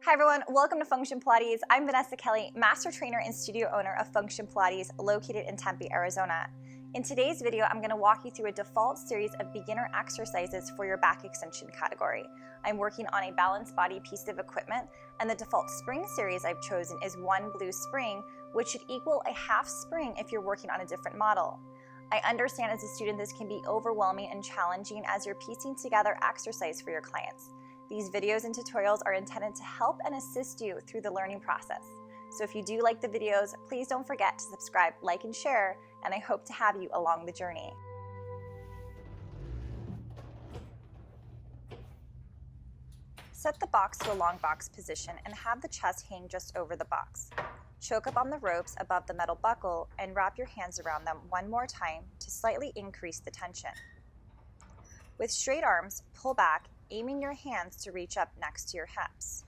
Hi everyone, welcome to Function Pilates. I'm Vanessa Kelly, master trainer and studio owner of Function Pilates located in Tempe, Arizona. In today's video, I'm going to walk you through a default series of beginner exercises for your back extension category. I'm working on a balanced body piece of equipment, and the default spring series I've chosen is one blue spring, which should equal a half spring if you're working on a different model. I understand as a student this can be overwhelming and challenging as you're piecing together exercise for your clients. These videos and tutorials are intended to help and assist you through the learning process. So if you do like the videos, please don't forget to subscribe, like, and share, and I hope to have you along the journey. Set the box to a long box position and have the chest hang just over the box. Choke up on the ropes above the metal buckle and wrap your hands around them one more time to slightly increase the tension. With straight arms, pull back, aiming your hands to reach up next to your hips.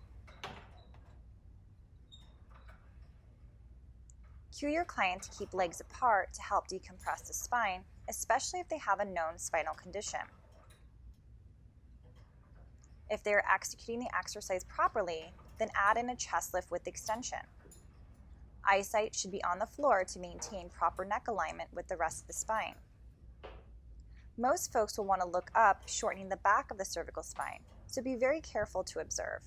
Cue your client to keep legs apart to help decompress the spine, especially if they have a known spinal condition. If they are executing the exercise properly, then add in a chest lift with extension. Eyesight should be on the floor to maintain proper neck alignment with the rest of the spine. Most folks will want to look up, shortening the back of the cervical spine, so be very careful to observe.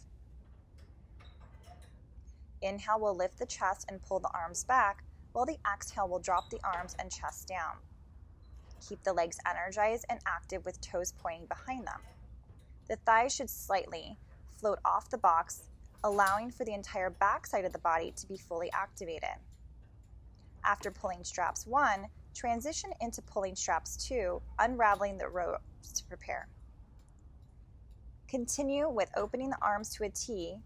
Inhale will lift the chest and pull the arms back, while the exhale will drop the arms and chest down. Keep the legs energized and active with toes pointing behind them. The thighs should slightly float off the box, allowing for the entire back side of the body to be fully activated. After pulling straps 1, transition into pulling straps 2, unraveling the ropes to prepare. Continue with opening the arms to a T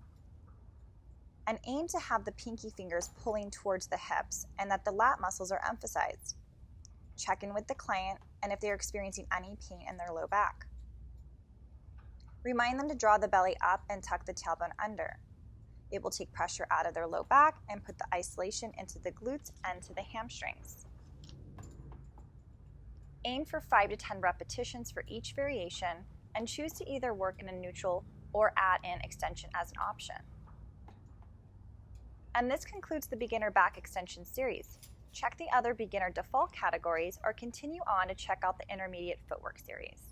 and aim to have the pinky fingers pulling towards the hips and that the lat muscles are emphasized. Check in with the client and if they are experiencing any pain in their low back. Remind them to draw the belly up and tuck the tailbone under. It will take pressure out of their low back and put the isolation into the glutes and to the hamstrings. Aim for 5 to 10 repetitions for each variation and choose to either work in a neutral or add in extension as an option. And this concludes the beginner back extension series. Check the other beginner default categories or continue on to check out the intermediate footwork series.